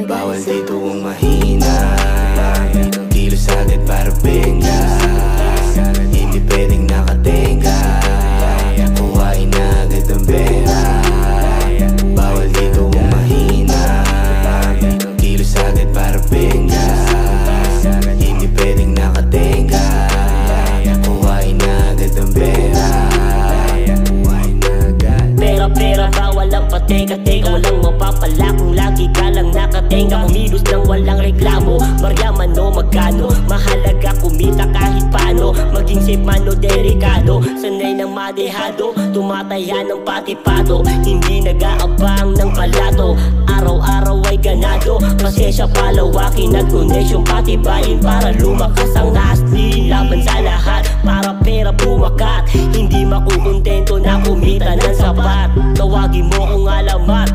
Bawal dito ang mahina, kilos agad para benga. Hindi pwedeng nakatenga, kuhain na agad ang pera. Bawal dito ang mahina, kilos agad para benga. Hindi pwedeng nakatenga, kuhain na agad ang pera. Pera, bawal ang pateka-teka. Walang mapapala kung lagi ka lang nakatenga. Kumilos nang walang reklamo, maryaman o magkano. Mahalaga kumita kahit paano, maging safe man o delikado. Sanay ng madehado, tumataya ng patipado. Hindi nag-aabang ng palato, araw-araw ay ganado. Pasensya palawakin at koneksyon patibayin para lumakas ang asli. Laban sa lahat para pera bumakat, hindi makukontento na kumita ng sapat. Tawagin mo kung alamat